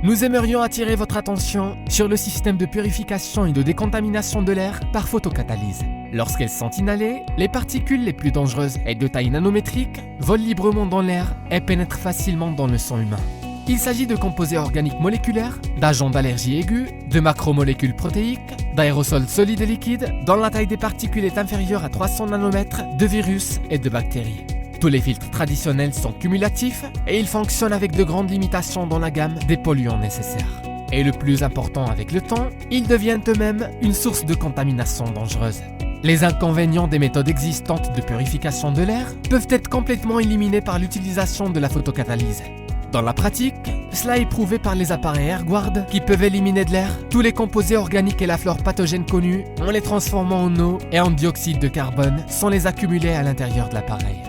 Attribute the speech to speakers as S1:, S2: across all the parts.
S1: Nous aimerions attirer votre attention sur le système de purification et de décontamination de l'air par photocatalyse. Lorsqu'elles sont inhalées, les particules les plus dangereuses et de taille nanométrique volent librement dans l'air et pénètrent facilement dans le sang humain. Il s'agit de composés organiques moléculaires, d'agents d'allergie aiguë, de macromolécules protéiques, d'aérosols solides et liquides dont la taille des particules est inférieure à 300 nanomètres, de virus et de bactéries. Tous les filtres traditionnels sont cumulatifs et ils fonctionnent avec de grandes limitations dans la gamme des polluants nécessaires. Et le plus important avec le temps, ils deviennent eux-mêmes une source de contamination dangereuse. Les inconvénients des méthodes existantes de purification de l'air peuvent être complètement éliminés par l'utilisation de la photocatalyse. Dans la pratique, cela est prouvé par les appareils AirGuard qui peuvent éliminer de l'air tous les composés organiques et la flore pathogène connus en les transformant en eau et en dioxyde de carbone sans les accumuler à l'intérieur de l'appareil.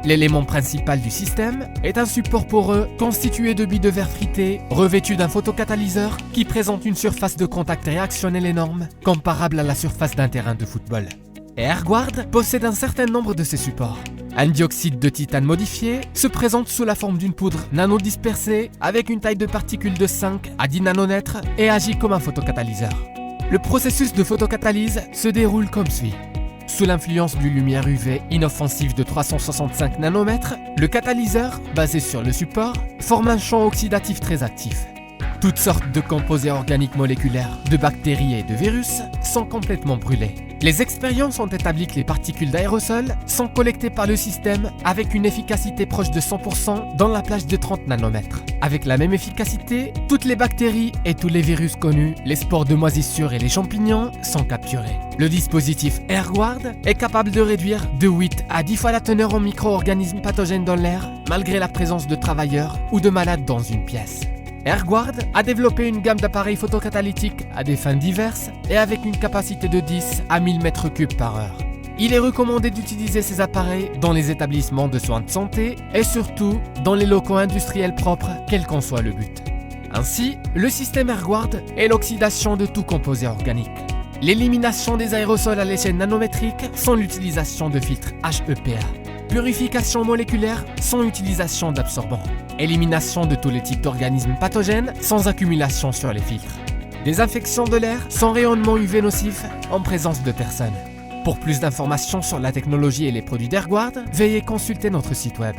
S1: L'élément principal du système est un support poreux constitué de billes de verre fritées revêtues d'un photocatalyseur qui présente une surface de contact réactionnelle énorme comparable à la surface d'un terrain de football. AirGuard possède un certain nombre de ces supports. Un dioxyde de titane modifié se présente sous la forme d'une poudre nano-dispersée avec une taille de particules de 5 à 10 nanomètres et agit comme un photocatalyseur. Le processus de photocatalyse se déroule comme suit. Sous l'influence d'une lumière UV inoffensive de 365 nanomètres, le catalyseur, basé sur le support, forme un champ oxydatif très actif. Toutes sortes de composés organiques moléculaires, de bactéries et de virus sont complètement brûlés. Les expériences ont établi que les particules d'aérosol sont collectées par le système avec une efficacité proche de 100% dans la plage de 30 nanomètres. Avec la même efficacité, toutes les bactéries et tous les virus connus, les spores de moisissure et les champignons sont capturés. Le dispositif AirGuard est capable de réduire de 8 à 10 fois la teneur en micro-organismes pathogènes dans l'air malgré la présence de travailleurs ou de malades dans une pièce. AirGuard a développé une gamme d'appareils photocatalytiques à des fins diverses et avec une capacité de 10 à 1000 m3 par heure. Il est recommandé d'utiliser ces appareils dans les établissements de soins de santé et surtout dans les locaux industriels propres, quel qu'en soit le but. Ainsi, le système AirGuard est l'oxydation de tout composé organique, l'élimination des aérosols à l'échelle nanométrique sans l'utilisation de filtres HEPA, purification moléculaire sans utilisation d'absorbants, élimination de tous les types d'organismes pathogènes sans accumulation sur les filtres, désinfection de l'air sans rayonnement UV nocif en présence de personnes. Pour plus d'informations sur la technologie et les produits d'AirGuard, veuillez consulter notre site web.